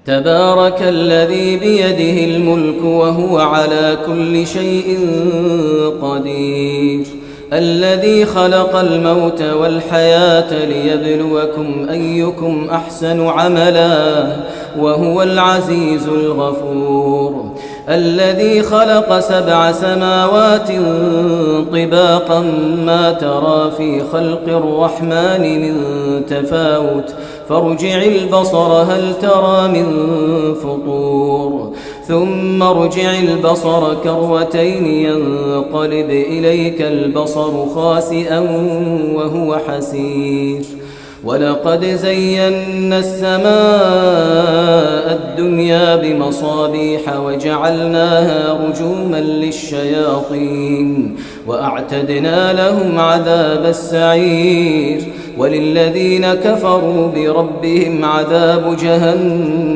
تبارك الذي بيده الملك وهو على كل شيء قدير الذي خلق الموت والحياة ليبلوكم أيكم أحسن عملا وهو العزيز الغفور الذي خلق 7 سماوات طباقا ما ترى في خلق الرحمن من تفاوت فارجع البصر هل ترى من فطور ثم ارجع البصر كرتين ينقلب إليك البصر خاسئا وهو حسير ولقد زينا السماء الدنيا بمصابيح وجعلناها رجوما للشياطين وأعتدنا لهم عذاب السعير وللذين كفروا بربهم عذاب جهنم